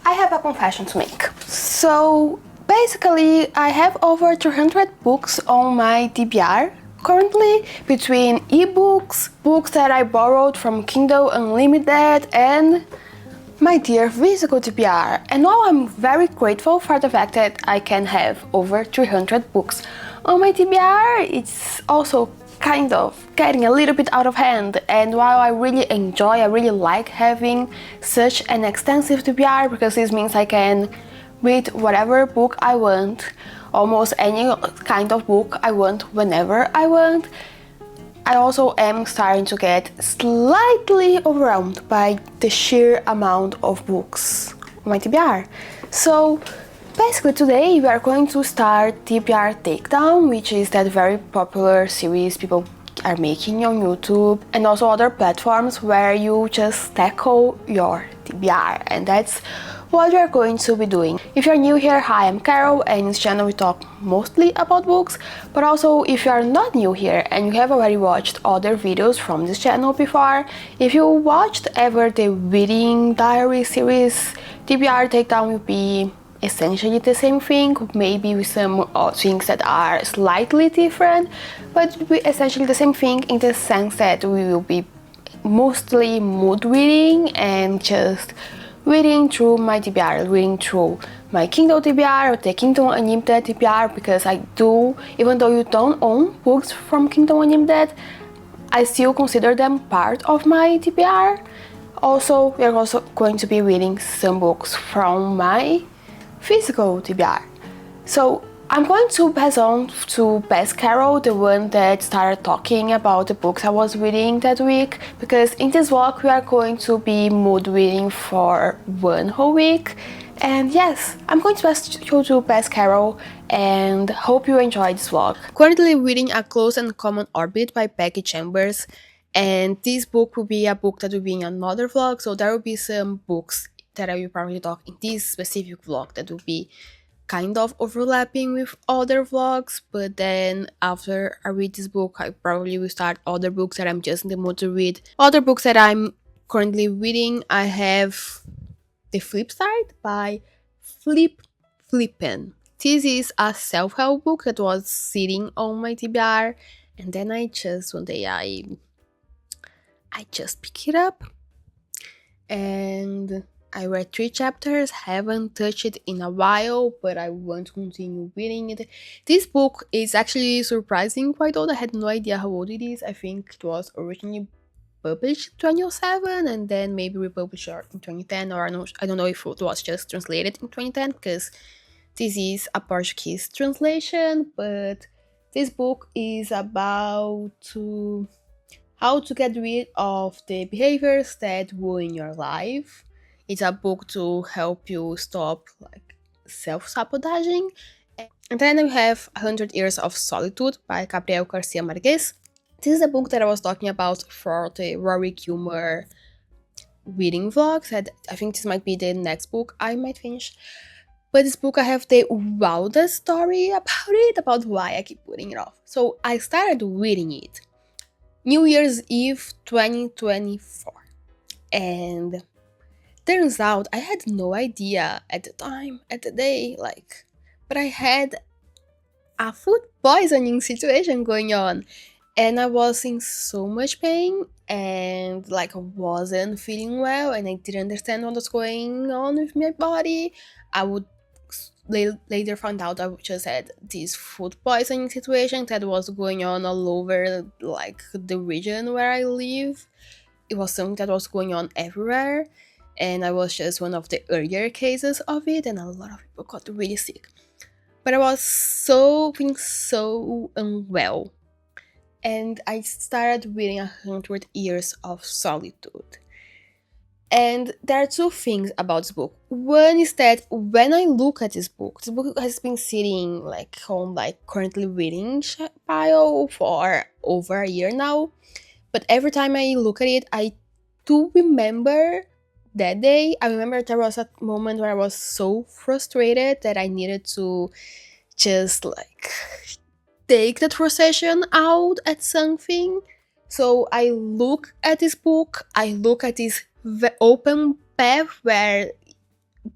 I have a confession to make. So basically, I have over 300 books on my TBR. Currently, between ebooks, books that I borrowed from Kindle Unlimited, and my dear physical TBR. And while I'm very grateful for the fact that I can have over 300 books on my TBR, it's also kind of getting a little bit out of hand. And while I really like having such an extensive TBR, because this means I can read whatever book I want, almost any kind of book I want whenever I want, I also am starting to get slightly overwhelmed by the sheer amount of books on my TBR. So basically today we are going to start TBR Takedown, which is that very popular series people are making on YouTube and also other platforms where you just tackle your TBR, and that's what we are going to be doing. If you're new here, hi, I'm Carol, and in this channel we talk mostly about books, but also if you are not new here and you have already watched other videos from this channel before, if you watched ever the reading diary series, TBR Takedown will be essentially the same thing, maybe with some things that are slightly different, but essentially the same thing in the sense that we will be mostly mood reading and just reading through my TBR, reading through my Kindle TBR or the Kindle Unlimited TBR, because I do, even though you don't own books from Kindle Unlimited, I still consider them part of my TBR. Also, we are also going to be reading some books from my physical TBR. So I'm going to pass on to Best Carol, the one that started talking about the books I was reading that week, because in this vlog we are going to be mood reading for one whole week. And yes, I'm going to pass you to Best Carol and hope you enjoy this vlog. Currently reading A Close and Common Orbit by Becky Chambers, and this book will be a book that will be in another vlog, so there will be some books that I will probably talk in this specific vlog that will be kind of overlapping with other vlogs, but then after I read this book I probably will start other books that I'm just in the mood to read. Other books that I'm currently reading, I have The Flip Side by Flippen. This is a self-help book that was sitting on my TBR, and then one day I just picked it up and I read 3 chapters, haven't touched it in a while, but I want to continue reading it. This book is actually surprising quite old. I had no idea how old it is. I think it was originally published in 2007 and then maybe republished in 2010, or I don't know if it was just translated in 2010, because this is a Portuguese translation, but this book is about how to get rid of the behaviors that ruin your life. It's a book to help you stop self-sabotaging. And then we have 100 Years of Solitude by Gabriel Garcia Marquez. This is a book that I was talking about for the Rory Gilmore reading vlogs. I think this might be the next book I might finish. But this book, I have the wildest story about why I keep putting it off. So I started reading it New Year's Eve 2024. And turns out I had no idea at the time, at the day, but I had a food poisoning situation going on, and I was in so much pain, and I wasn't feeling well, and I didn't understand what was going on with my body. I would later find out I just had this food poisoning situation that was going on all over the region where I live. It was something that was going on everywhere, and I was just one of the earlier cases of it, and a lot of people got really sick. But I was feeling so unwell, and I started reading 100 Years of Solitude. And there are 2 things about this book. One is that when I look at this book has been sitting on currently reading pile for over a year now. But every time I look at it, I do remember that day. I remember there was a moment where I was so frustrated that I needed to just take that frustration out at something. So I look at this book, I look at this open path where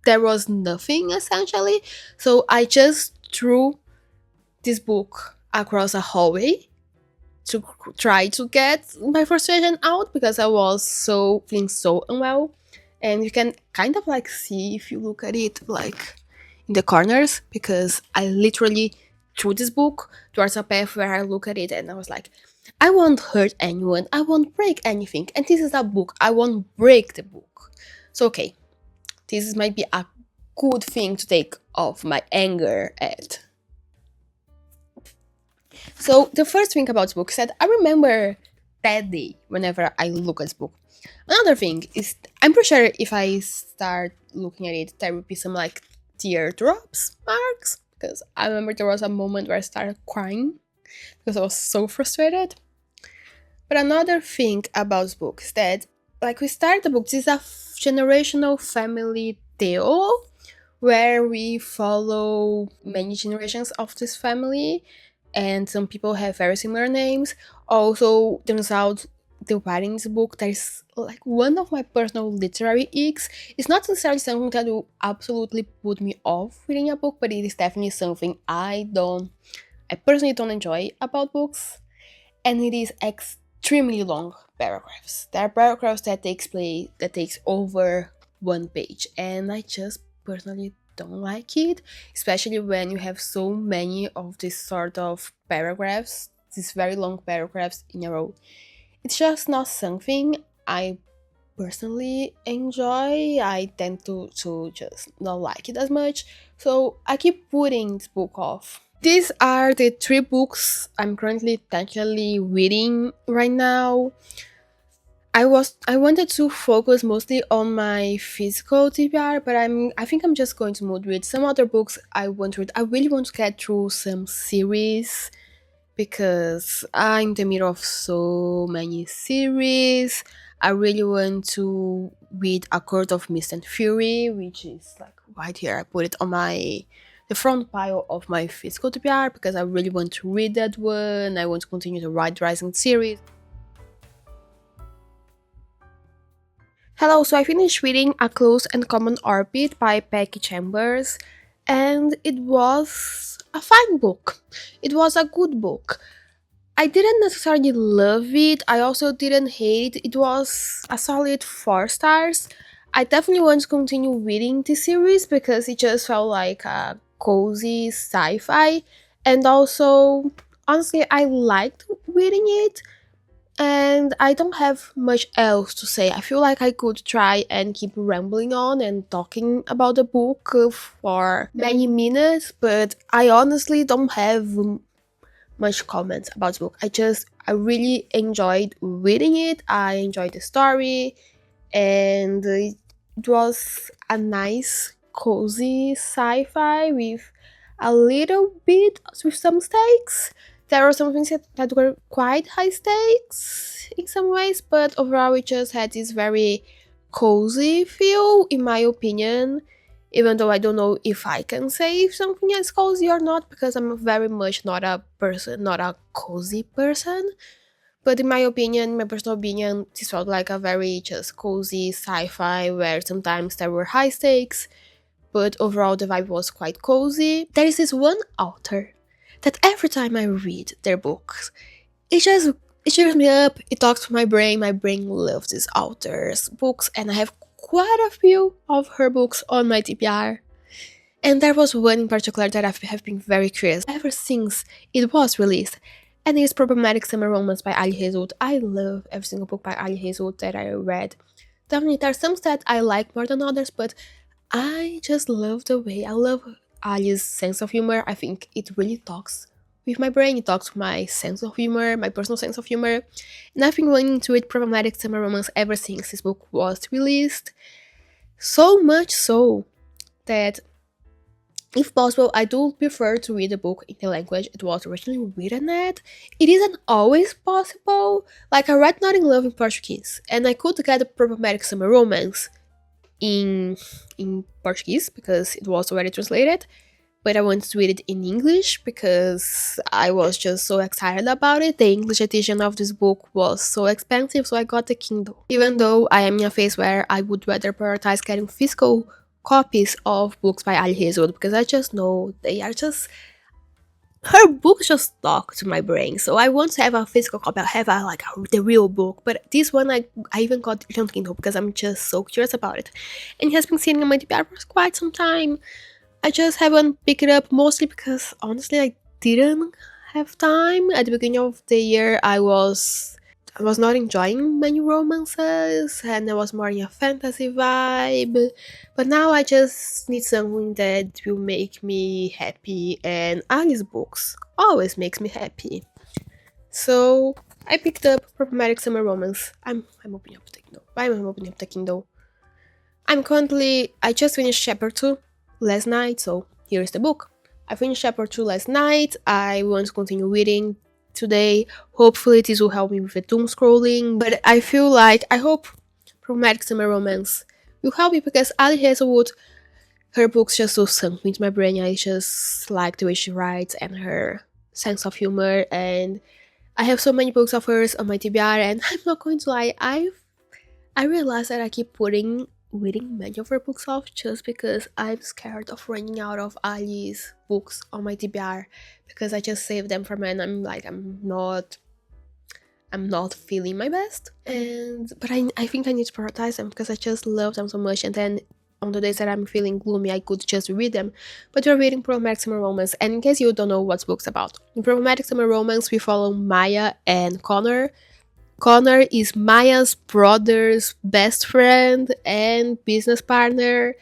there was nothing essentially. So I just threw this book across a hallway to try to get my frustration out because I was so feeling so unwell. And you can kind of like see if you look at it like in the corners, because I literally threw this book towards a path where I look at it and I was like, I won't hurt anyone, I won't break anything, and this is a book, I won't break the book. So okay, this might be a good thing to take off my anger at. So the first thing about this book is that I remember that day whenever I look at this book. Another thing is, I'm pretty sure if I start looking at it, there would be some like teardrops marks, because I remember there was a moment where I started crying because I was so frustrated. But another thing about this book is that, like, we start the book, this is a generational family tale where we follow many generations of this family, and some people have very similar names. Also, turns out the writing in this book, there's like one of my personal literary icks. It's not necessarily something that will absolutely put me off reading a book, but it is definitely something I personally don't enjoy about books, and it is extremely long paragraphs. There are paragraphs that takes over 1 page, and I just personally don't like it, especially when you have so many of these sort of paragraphs, these very long paragraphs in a row. It's just not something I personally enjoy. I tend to just not like it as much, so I keep putting this book off. These are the 3 books I'm currently technically reading right now. I wanted to focus mostly on my physical TBR, but I think I'm just going to move read some other books I want to read. I really want to get through some series because I'm in the middle of so many series. I really want to read A Court of Mist and Fury, which is like right here. I put it on the front pile of my physical TBR because I really want to read that one. I want to continue the Ride Rising series. Hello, so I finished reading A Close and Common Orbit by Becky Chambers, and it was a fine book. It was a good book. I didn't necessarily love it, I also didn't hate it. It was a solid 4 stars. I definitely want to continue reading this series because it just felt like a cozy sci-fi, and also, honestly, I liked reading it, and I don't have much else to say. I feel like I could try and keep rambling on and talking about the book for many minutes, but I honestly don't have much comments about the book. I really enjoyed reading it. I enjoyed the story, and it was a nice, cozy sci-fi with a little bit with some stakes. There were some things that were quite high stakes in some ways, but overall it just had this very cozy feel, in my opinion. Even though I don't know if I can say if something is cozy or not, because I'm very much not a cozy person. But in my opinion, my personal opinion, this felt like a very just cozy sci-fi where sometimes there were high stakes, but overall the vibe was quite cozy. There is this one author that every time I read their books, it cheers me up, it talks to my brain loves this author's books, and I have quite a few of her books on my TBR. And there was one in particular that I have been very curious ever since it was released, and it's Problematic Summer Romance by Ali Hazelwood. I love every single book by Ali Hazelwood that I read. Definitely, there are some that I like more than others, but I just love the way I love Ali's sense of humor. I think it really talks with my brain, it talks with my sense of humor, my personal sense of humor. And I've been wanting to read Problematic Summer Romance ever since this book was released. So much so that, if possible, I do prefer to read the book in the language it was originally written at. It isn't always possible. Like, I read Not in Love in Portuguese, and I could get a Problematic Summer Romance in Portuguese because it was already translated, but I wanted to read it in English because I was just so excited about it. The English edition of this book was so expensive, so I got the Kindle. Even though I am in a phase where I would rather prioritize getting physical copies of books by Ali Hazelwood because I just know they are just her books just talk to my brain. So I want to have a physical copy. I have the real book, but this one I even got it on Kindle because I'm just so curious about it, and it has been sitting on my TBR for quite some time. I just haven't picked it up mostly because honestly I didn't have time at the beginning of the year. I was not enjoying many romances and I was more in a fantasy vibe. But now I just need something that will make me happy, and Alice books always makes me happy. So I picked up Problematic Summer Romance. I'm opening up the Kindle. Why am I opening up the Kindle? I just finished chapter 2 last night, so here's the book. I finished chapter 2 last night. I want to continue reading today. Hopefully this will help me with the doom scrolling, but I hope Problematic Summer Romance will help me because Ali Hazelwood, her books just so sunk into my brain. I just like the way she writes and her sense of humor, and I have so many books of hers on my TBR, and I'm not going to lie, I realized that I keep reading many of her books off just because I'm scared of running out of Ali's books on my TBR because I just saved them for when I'm not feeling my best. But I think I need to prioritize them because I just love them so much, and then on the days that I'm feeling gloomy, I could just read them. But we're reading Problematic Summer Romance, and in case you don't know what book's about, in Problematic Summer Romance we follow Maya and Connor. Connor is Maya's brother's best friend and business partner,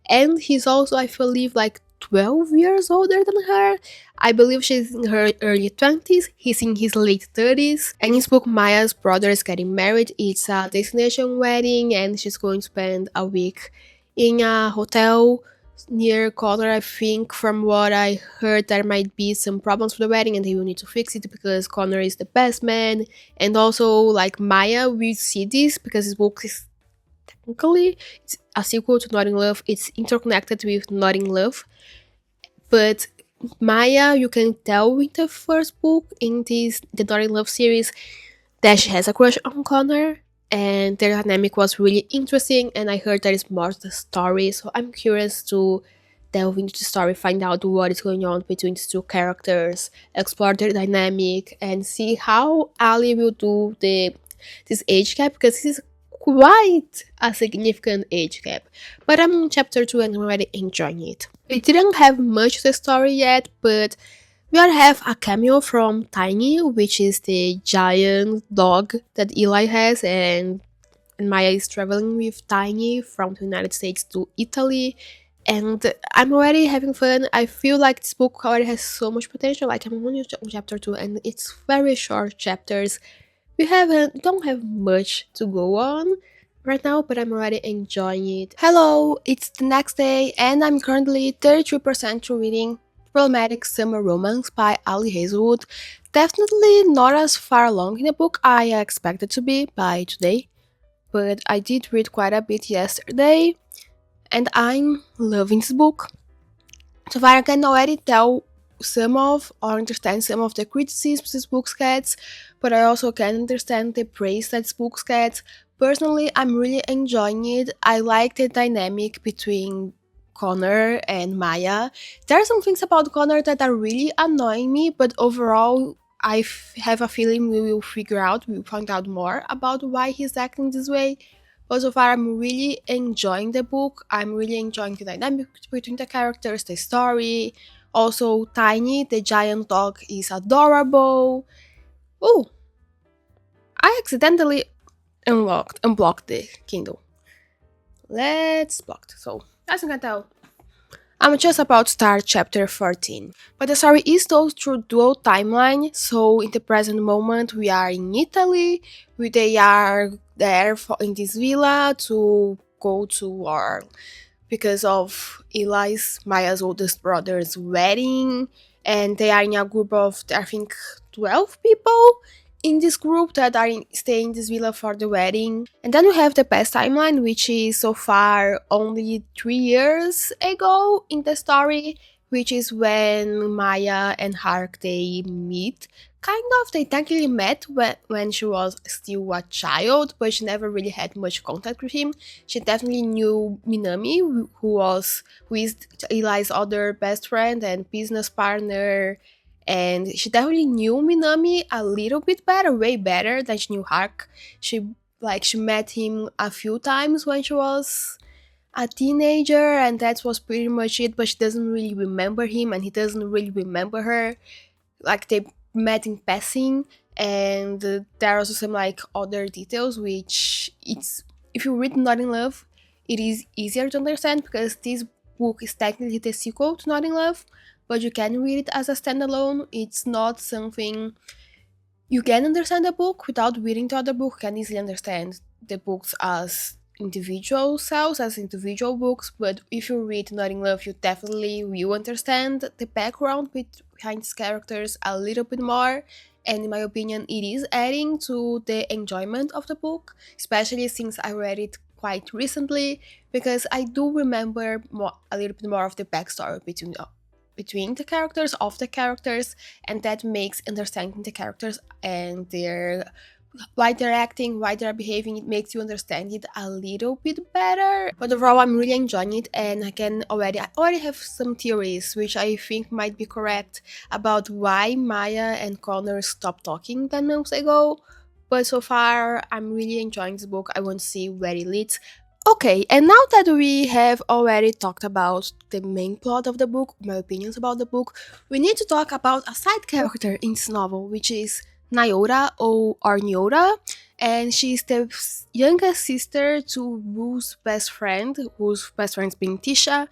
and he's also, I believe, like 12 years older than her. I believe she's in her early 20s, he's in his late 30s. And in this book, Maya's brother is getting married. It's a destination wedding, and she's going to spend a week in a hotel near Connor. I think from what I heard there might be some problems with the wedding and they will need to fix it because Connor is the best man. And also like Maya, we see this because this book is technically it's a sequel to Not in Love. It's interconnected with Not in Love. But Maya, you can tell in the first book in the Not in Love series that she has a crush on Connor, and their dynamic was really interesting, and I heard there is more to the story, so I'm curious to delve into the story, find out what is going on between these two characters, explore their dynamic, and see how Ali will do this age gap, because this is quite a significant age gap. But I'm in chapter 2 and I'm already enjoying it. It didn't have much to the story yet, but we all have a cameo from Tiny, which is the giant dog that Eli has, and Maya is traveling with Tiny from the United States to Italy. And I'm already having fun. I feel like this book already has so much potential. Like I'm only on chapter 2 and it's very short chapters. We don't have much to go on right now, but I'm already enjoying it. Hello, it's the next day and I'm currently 33% through reading Problematic Summer Romance by Ali Hazelwood. Definitely not as far along in the book I expected to be by today, but I did read quite a bit yesterday and I'm loving this book. So far I can already tell understand some of the criticisms this book gets, but I also can understand the praise that this book gets. Personally, I'm really enjoying it. I like the dynamic between Connor and Maya. There are some things about Connor that are really annoying me, but overall, have a feeling we'll find out more about why he's acting this way. But so far, I'm really enjoying the book. I'm really enjoying the dynamic between the characters, the story. Also, Tiny, the giant dog, is adorable. Oh, I accidentally unblocked the Kindle. Let's block. So, as you can tell, I'm just about to start chapter 14. But the story is told through dual timeline, so in the present moment we are in Italy, they are there in this villa to go to war because of Maya's oldest brother's wedding, and they are in a group of, I think, 12 people in this group that are staying in this villa for the wedding. And then we have the past timeline, which is so far only 3 years ago in the story, which is when Maya and Hark they meet. kind of they technically met when she was still a child, but she never really had much contact with him. She definitely knew Minami, who is Eli's other best friend and business partner, and she definitely knew Minami a little bit better, way better than she knew Hark. She met him a few times when she was a teenager, and that was pretty much it. But she doesn't really remember him, and he doesn't really remember her. Like they met in passing, and there are also some like other details which it's if you read Not in Love, it is easier to understand because this book is technically the sequel to Not in Love, but you can read it as a standalone. It's not something you can understand the book without reading the other book. You can easily understand the books as individual cells, as individual books, but if you read Not in Love, you definitely will understand the background behind these characters a little bit more. And in my opinion, it is adding to the enjoyment of the book, especially since I read it quite recently, because I do remember a little bit more of the backstory between the characters, of the characters, and that makes understanding the characters and their why they're acting, why they're behaving, it makes you understand it a little bit better. But overall, I'm really enjoying it, and I already have some theories which I think might be correct about why Maya and Connor stopped talking 10 months ago. But so far, I'm really enjoying this book. I want to see where it leads. Okay, and now that we have already talked about the main plot of the book, my opinions about the book, we need to talk about a side character in this novel, which is Nyora or Nyora, and she's the youngest sister to Rue's best friend, whose best friend's being Tisha.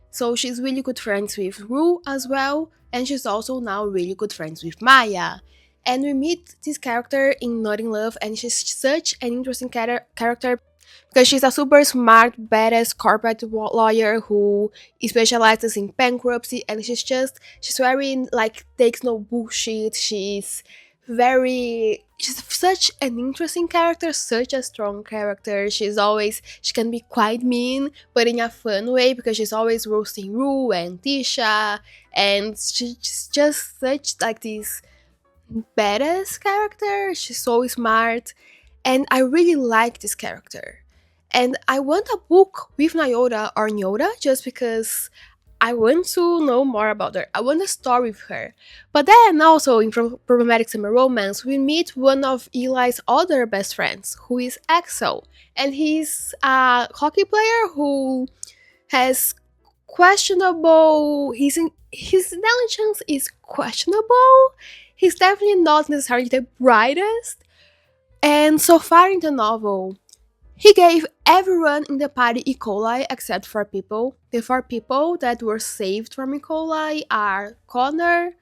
So she's really good friends with Rue as well, and she's also now really good friends with Maya. And we meet this character in Not in Love, and she's such an interesting character because she's a super smart, badass corporate lawyer who specializes in bankruptcy, and she's very like takes no bullshit. She's such an interesting character, such a strong character. She can be quite mean, but in a fun way because she's always roasting Rue and Tisha, and she's just such like this badass character. She's so smart, and I really like this character. And I want a book with Nyora or Nyora just because I want to know more about her. I want a story with her. But then also in Problematic Summer Romance, we meet one of Eli's other best friends, who is Axel. And he's a hockey player who has questionable his intelligence is questionable. He's definitely not necessarily the brightest. And so far in the novel, he gave everyone in the party E. coli except 4 people. The 4 people that were saved from E. coli are Connor,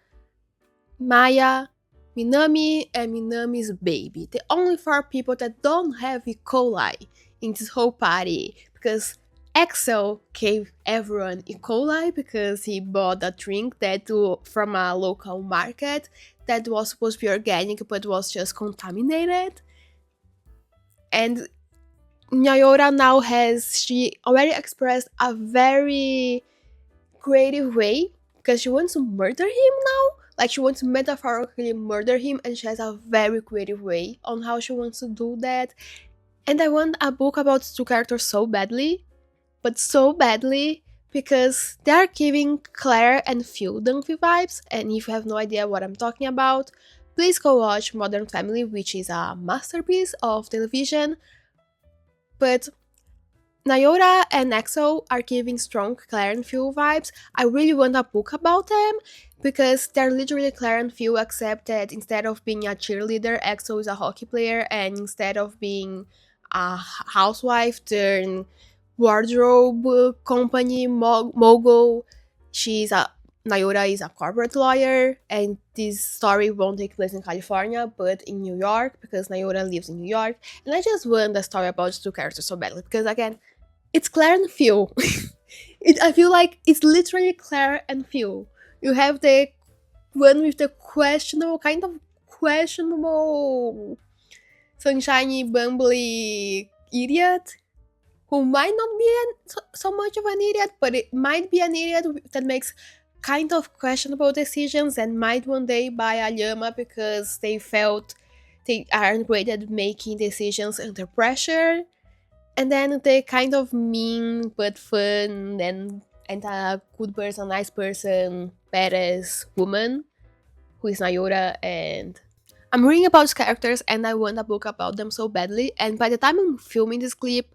Maya, Minami, and Minami's baby. The only 4 people that don't have E. coli in this whole party, because Axel gave everyone E. coli because he bought a drink from a local market that was supposed to be organic but was just contaminated. And Nyora she already expressed a very creative way because she wants to murder him now. Like she wants to metaphorically murder him, and she has a very creative way on how she wants to do that. And I want a book about 2 characters so badly, but so badly, because they are giving Claire and Phil Dunphy vibes, and if you have no idea what I'm talking about, please go watch Modern Family, which is a masterpiece of television. But Nyora and Axel are giving strong Claire and Phil vibes. I really want a book about them because they're literally Claire and Phil, except that instead of being a cheerleader, Axel is a hockey player, and instead of being a housewife turned wardrobe company mogul, Nyora is a corporate lawyer, and this story won't take place in California, but in New York, because Nyora lives in New York. And I just want the story about 2 characters so badly, because again, it's Claire and Phil. I feel like it's literally Claire and Phil. You have the one with the kind of questionable, sunshiny, bumbly idiot, who might not be so much of an idiot, but it might be an idiot that makes kind of questionable decisions and might one day buy a llama because they felt they aren't great at making decisions under pressure. And then they kind of mean but fun and a good person, nice person, badass woman who is Nayora. And I'm reading about these characters and I want a book about them so badly. And by the time I'm filming this clip,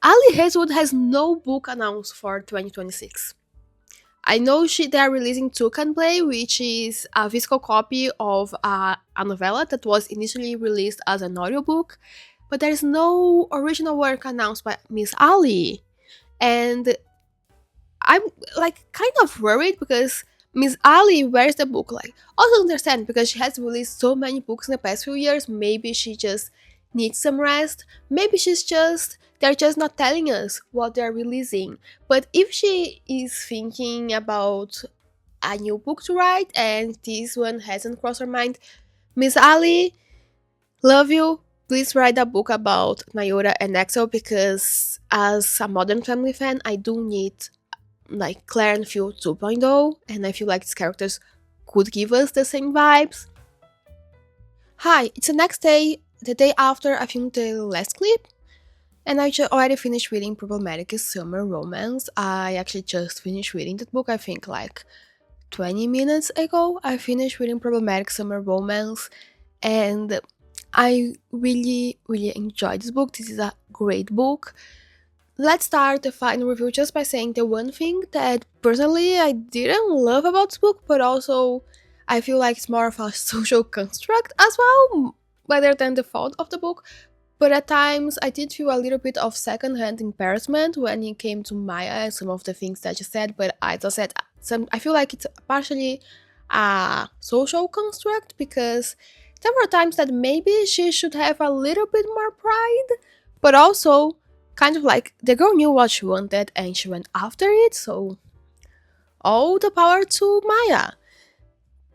Ali Hazelwood has no book announced for 2026. I know they are releasing Two Can Play, which is a physical copy of a novella that was initially released as an audiobook, but there is no original work announced by Miss Ali. And I'm like kind of worried because Miss Ali, where's the book? Like, also understand because she has released so many books in the past few years. Maybe she just needs some rest. Maybe they're just not telling us what they're releasing. But if she is thinking about a new book to write and this one hasn't crossed her mind, Miss Ali, love you. Please write a book about Nayora and Axel because as a Modern Family fan, I do need like Claire and Phil 2.0, and I feel like these characters could give us the same vibes. Hi, it's the next day, the day after I filmed the last clip, and I already finished reading Problematic Summer Romance. I actually just finished reading that book, I think like 20 minutes ago. I finished reading Problematic Summer Romance, and I really, really enjoyed this book. This is a great book. Let's start the final review just by saying the one thing that personally I didn't love about this book, but also I feel like it's more of a social construct as well, rather than the fault of the book. But at times I did feel a little bit of secondhand embarrassment when it came to Maya and some of the things that she said, but as I said, I feel like it's partially a social construct because there were times that maybe she should have a little bit more pride, but also kind of like the girl knew what she wanted and she went after it, so all the power to Maya.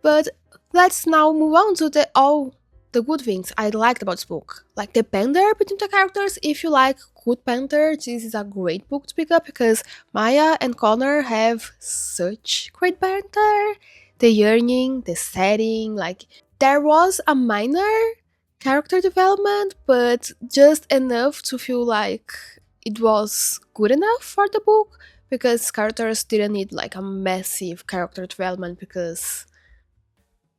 But let's now move on to all the good things I liked about this book. Like the banter between the characters. If you like good banter, this is a great book to pick up because Maya and Connor have such great banter. The yearning, the setting, like there was a minor character development, but just enough to feel like it was good enough for the book because characters didn't need like a massive character development because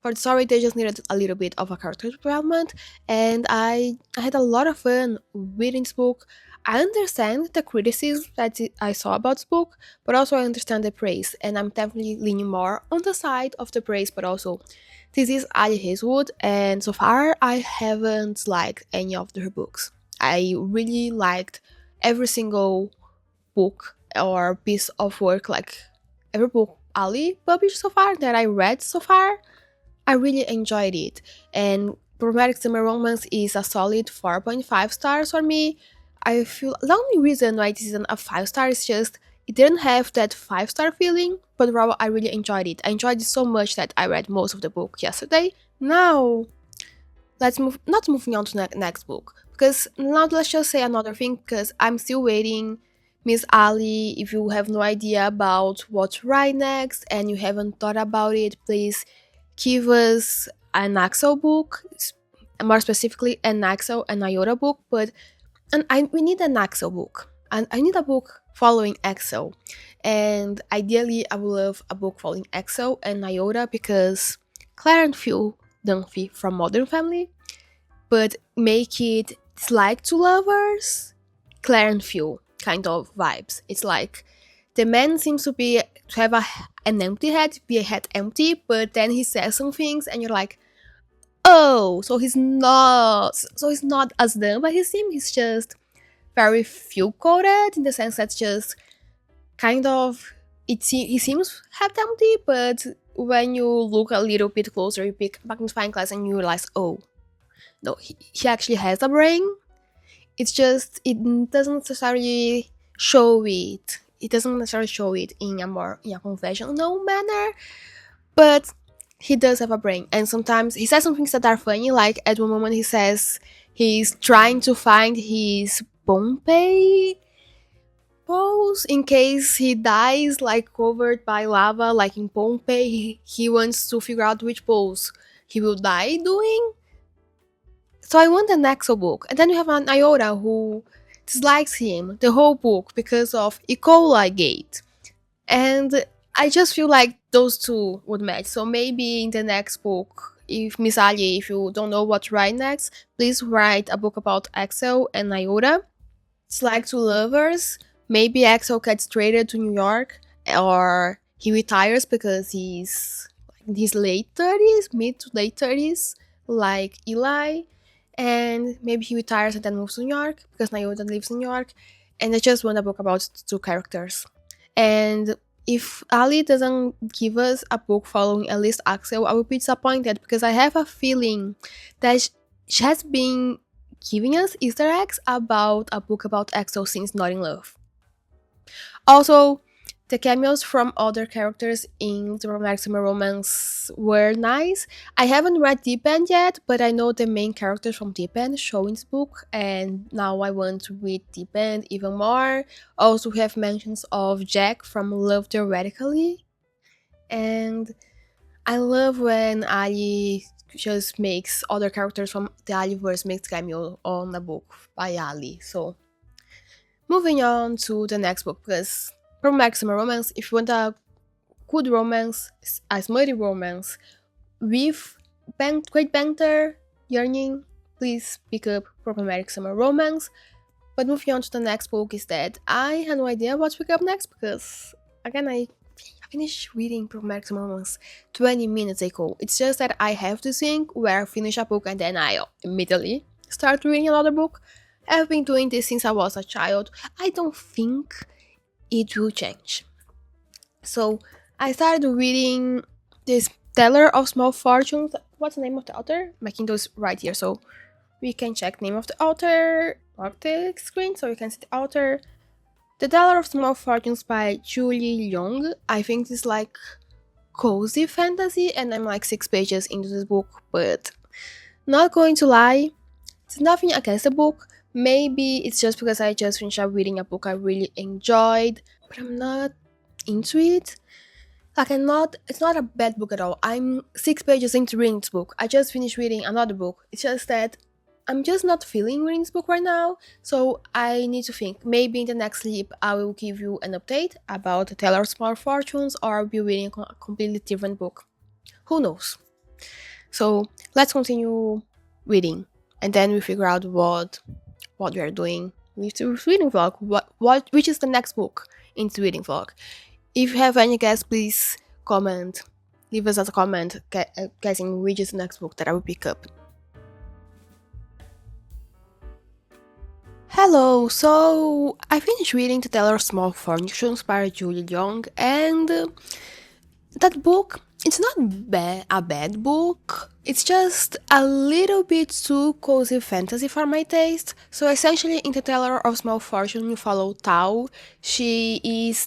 for the story they just needed a little bit of a character development. And I had a lot of fun reading this book. I understand the criticism that I saw about this book, but also I understand the praise, and I'm definitely leaning more on the side of the praise. But also, this is Ali Hazelwood, and so far I haven't liked any of her books. I really liked every single book or piece of work, like every book Ali published so far that I read so far. I really enjoyed it, and Problematic Summer Romance is a solid 4.5 stars for me. I feel the only reason why this isn't a 5 star is just it didn't have that 5-star feeling, but rather I really enjoyed it. I enjoyed it so much that I read most of the book yesterday. Now, moving on to the next book, because now let's just say another thing, because I'm still waiting. Miss Ali, if you have no idea about what to write next and you haven't thought about it, please give us an Axel book, more specifically an Axel and Iota book, we need an Axel book, and I need a book following Axel, and ideally I would love a book following Axel and Iota because Claire and Phil don't fit from Modern Family, but make it it's like two lovers, Claire and Phil kind of vibes. It's like the man seems to have an empty head, be a head empty, but then he says some things and you're like, oh, so he's not as dumb as he seems. He's just very Phil coded in the sense that's just kind of he seems half empty, but when you look a little bit closer, you pick magnifying glass and you realize, oh, no, he actually has a brain. It's just it doesn't necessarily show it. It doesn't necessarily show it in a conventional manner, but he does have a brain. And sometimes he says some things that are funny, like at one moment he says he's trying to find his Pompey pose in case he dies, like covered by lava, like in Pompeii. He wants to figure out which pose he will die doing. So I want an Axel book. And then you have an Iota who dislikes him the whole book because of E. coli gate. And I just feel like those two would match. So maybe in the next book, if Miss Ali, if you don't know what to write next, please write a book about Axel and Iota. It's like two lovers. Maybe Axel gets traded to New York, or he retires because he's in his late 30s, mid to late 30s, like Eli. And maybe he retires and then moves to New York because Iota lives in New York. And I just want a book about two characters. And if Ali doesn't give us a book following at least Axel, I will be disappointed because I have a feeling that she has been giving us Easter eggs about a book about Axel since Not in Love. Also, the cameos from other characters in the Romantic Summer Romance were nice. I haven't read Deep End yet, but I know the main characters from Deep End show in this book, and now I want to read Deep End even more. Also, we have mentions of Jack from Love Theoretically, and I love when Ali just makes other characters from the Aliverse makes cameo on a book by Ali. So, moving on to the next book, because Romantic Summer Romance, if you want a good romance, a smutty romance with great banter, yearning, please pick up Problematic Summer Romance. But moving on to the next book is that I had no idea what to pick up next because, again, I finished reading Problematic Summer Romance 20 minutes ago. It's just that I have this thing where I finish a book and then I immediately start reading another book. I've been doing this since I was a child. I don't think it will change. So I started reading this Teller of Small Fortunes. What's the name of the author? My Kindle's right here, so we can check name of the author on the screen so you can see the author. The Teller of Small Fortunes by Julie Leong. I think it's like cozy fantasy, and I'm like 6 pages into this book, but not going to lie, it's nothing against the book. Maybe it's just because I just finished reading a book I really enjoyed, but I'm not into it. Like, it's not a bad book at all. I'm 6 pages into reading this book. I just finished reading another book. It's just that I'm just not feeling reading this book right now, so I need to think. Maybe in the next sleep I will give you an update about the Teller of Small Fortunes, or I'll be reading a completely different book. Who knows? So let's continue reading, and then we figure out what we are doing with the reading vlog. Which is the next book in the reading vlog? If you have any guess, please comment. Leave us a comment guessing which is the next book that I will pick up. Hello, so I finished reading The Teller of Small Fortunes by Julie Leong, and that book, it's not a bad book, it's just a little bit too cozy fantasy for my taste. So essentially in The Teller of Small Fortune you follow Tao. She's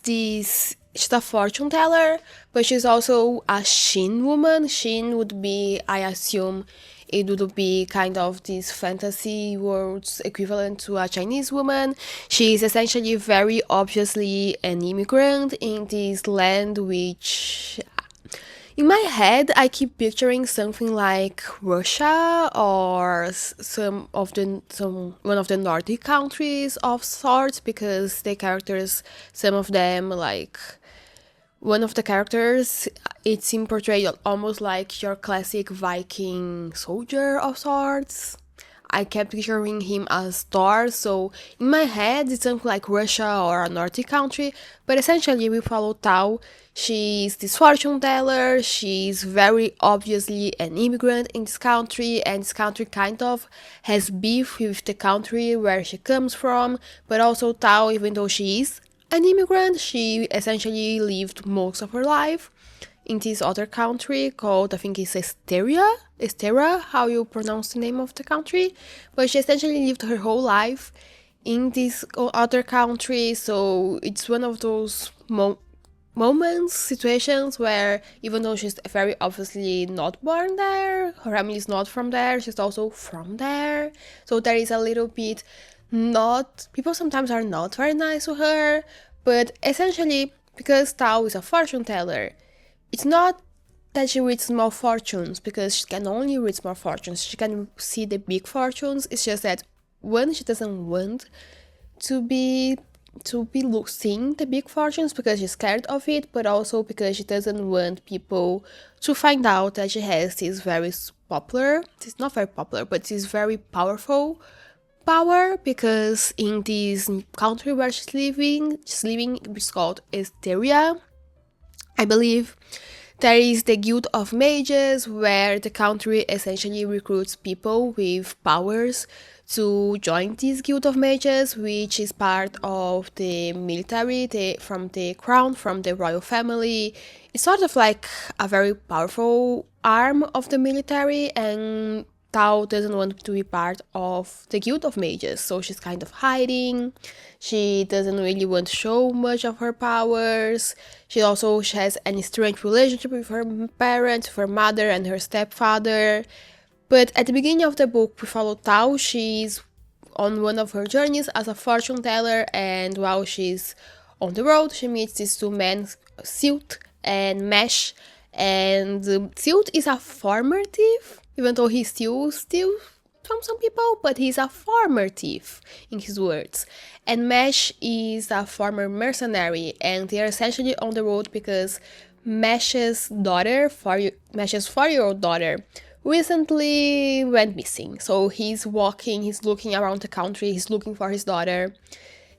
a fortune teller, but she's also a Shin woman. Shin would be, I assume, it would be kind of this fantasy world's equivalent to a Chinese woman. She is essentially very obviously an immigrant in this land, which in my head I keep picturing something like Russia or one of the Nordic countries of sorts, because the characters, some of them, like one of the characters, it seems portrayed almost like your classic Viking soldier of sorts. I kept picturing him as Thor, so in my head it's something like Russia or a Nordic country, but essentially we follow Tao. She's this fortune teller, she's very obviously an immigrant in this country, and this country kind of has beef with the country where she comes from, but also Tao, even though she is an immigrant, she essentially lived most of her life in this other country called, I think it's Estera, how you pronounce the name of the country, but she essentially lived her whole life in this other country. So it's one of those situations where even though she's very obviously not born there, her family is not from there, she's also from there, so there is a little bit not, people sometimes are not very nice to her, but essentially, because Tao is a fortune teller, it's not that she reads small fortunes, because she can only read small fortunes. She can see the big fortunes. It's just that one, she doesn't want to be seeing the big fortunes because she's scared of it, but also because she doesn't want people to find out that she has this very popular, it's not very popular, but this very powerful power, because in this country where she's living, it's called Esteria, I believe. There is the Guild of Mages, where the country essentially recruits people with powers to join this Guild of Mages, which is part of the military, from the crown, from the royal family. It's sort of like a very powerful arm of the military, and Tao doesn't want to be part of the Guild of Mages, so she's kind of hiding. She doesn't really want to show much of her powers. She has an strange relationship with her parents, with her mother and her stepfather. But at the beginning of the book, we follow Tao. She's on one of her journeys as a fortune teller, and while she's on the road, she meets these two men, Silt and Mesh. And Silt is a farmer thief, even though he steals from some people, but he's a farmer thief, in his words. And Mesh is a former mercenary, and they are essentially on the road because Mesh's 4-year-old daughter, recently went missing. So he's looking around the country, he's looking for his daughter.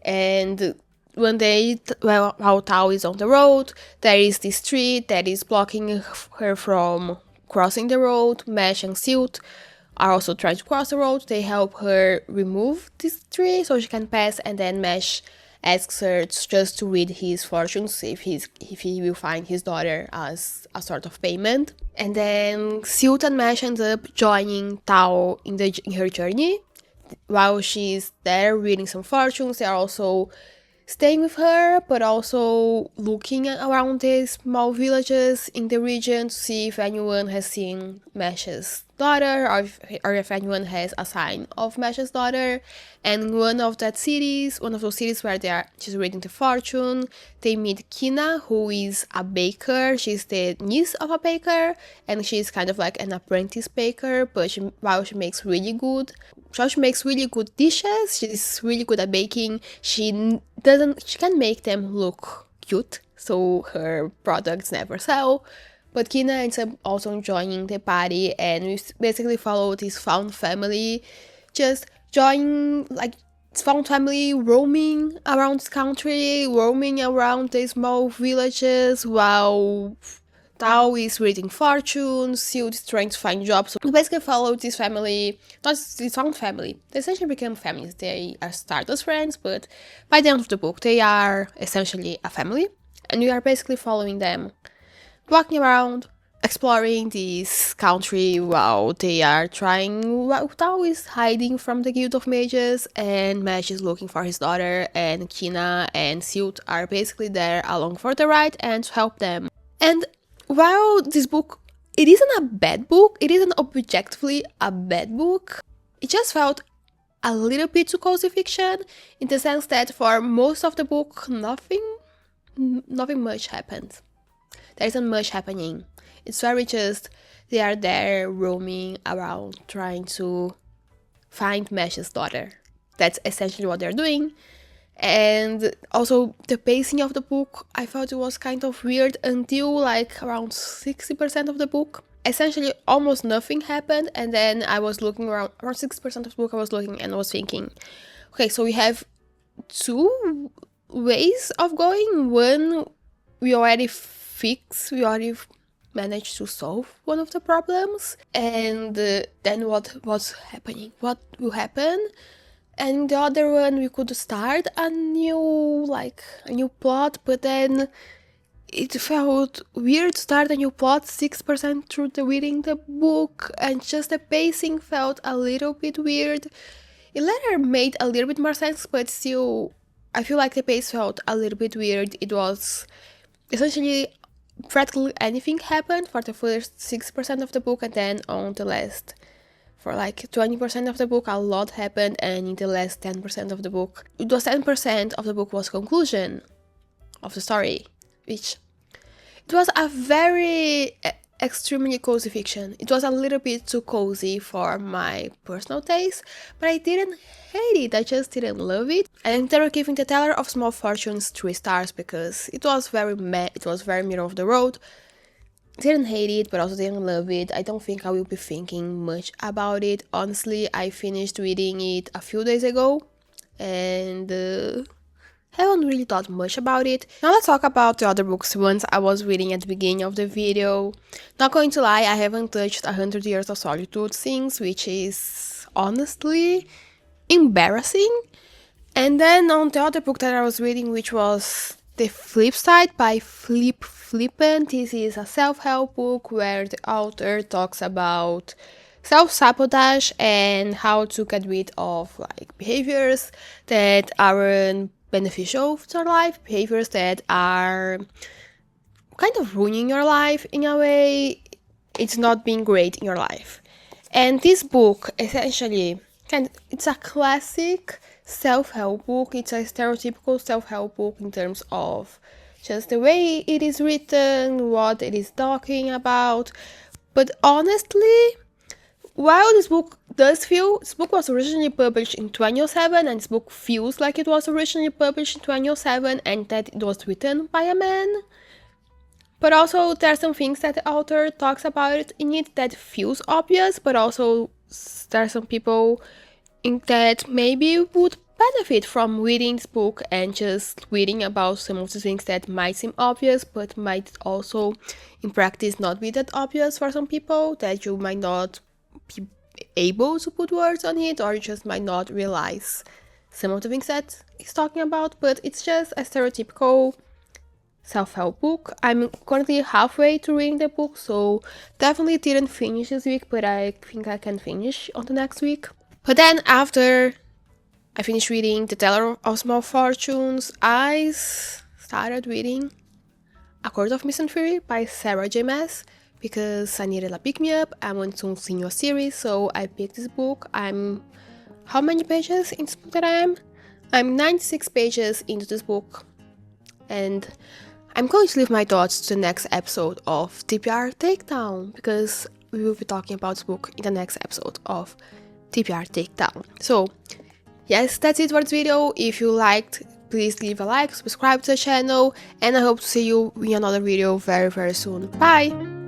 And one day, while Tao is on the road, there is this tree that is blocking her from crossing the road. Mesh and Silt are also trying to cross the road. They help her remove this tree so she can pass, and then Mesh asks her just to read his fortunes if he will find his daughter as a sort of payment. And then Silt and Mesh end up joining Tao in her journey. While she's there reading some fortunes, they are also staying with her, but also looking around the small villages in the region to see if anyone has seen Mesh's daughter, or if anyone has a sign of Mesh's daughter. And one of those cities where she's reading the fortune, they meet Kina, who is a baker. She's the niece of a baker, and she's kind of like an apprentice baker, but while she makes really good dishes, she's really good at baking. She can make them look cute, so her products never sell. But Kina ends up also joining the party, and we basically follow this found family, roaming around the country, roaming around the small villages, while Tao is reading fortunes, Silt is trying to find jobs. So we basically follow this family, not this found family. They essentially become families. They are started as friends, but by the end of the book, they are essentially a family, and we are basically following them, walking around, exploring this country while Tao is hiding from the Guild of Mages, and Mesh is looking for his daughter, and Kina and Silt are basically there along for the ride and to help them. And while this book, it isn't a bad book, it isn't objectively a bad book, it just felt a little bit too cozy fiction, in the sense that for most of the book, nothing much happens. There isn't much happening. It's very just, they are there roaming around trying to find Mesh's daughter. That's essentially what they're doing. And also the pacing of the book, I thought it was kind of weird until like around 60% of the book. Essentially almost nothing happened, and then I was looking around 60% of the book, I was looking and I was thinking, okay, so we have two ways of going. One, we already managed to solve one of the problems, and then what's happening? What will happen? And the other one, we could start a new plot, but then it felt weird to start a new plot 6% through reading the book, and just the pacing felt a little bit weird. It later made a little bit more sense, but still, I feel like the pace felt a little bit weird. It was essentially practically anything happened for the first 6% of the book, and then on the last For like 20% of the book, a lot happened, and in the last 10% of the book, those 10% of the book was conclusion of the story, which it was a very extremely cozy fiction. It was a little bit too cozy for my personal taste, but I didn't hate it, I just didn't love it. I ended up giving The Teller of Small Fortunes 3 stars because it was very meh, it was very middle of the road. Didn't hate it, but also didn't love it. I don't think I will be thinking much about it. Honestly, I finished reading it a few days ago, and haven't really thought much about it. Now let's talk about the other books ones I was reading at the beginning of the video. Not going to lie, I haven't touched 100 Years of Solitude since, which is honestly embarrassing. And then on the other book that I was reading, which was The Flip Side by Flippant. This is a self-help book where the author talks about self-sabotage and how to get rid of like behaviors that aren't beneficial to your life, behaviors that are kind of ruining your life in a way. It's not being great in your life. And this book essentially it's a classic self-help book. It's a stereotypical self-help book in terms of just the way it is written, what it is talking about. But honestly, while this book was originally published in 2007, and this book feels like it was originally published in 2007 and that it was written by a man, but also there are some things that the author talks about in it that feels obvious, but also there are some people in that maybe would benefit from reading this book and just reading about some of the things that might seem obvious, but might also in practice not be that obvious for some people, that you might not be able to put words on it, or you just might not realize some of the things that he's talking about. But it's just a stereotypical self-help book. I'm currently halfway to reading the book, so definitely didn't finish this week, but I think I can finish on the next week. But then after I finished reading The Teller of Small Fortunes, I started reading A Court of Mist and Fury by Sarah J. Maas because I needed a pick-me-up. I want to continue a series, so I picked this book. How many pages in this book that I am? I'm 96 pages into this book, and I'm going to leave my thoughts to the next episode of TBR Takedown because we will be talking about this book in the next episode of TBR Takedown. So yes, that's it for this video. If you liked, please leave a like, subscribe to the channel, and I hope to see you in another video very soon. Bye!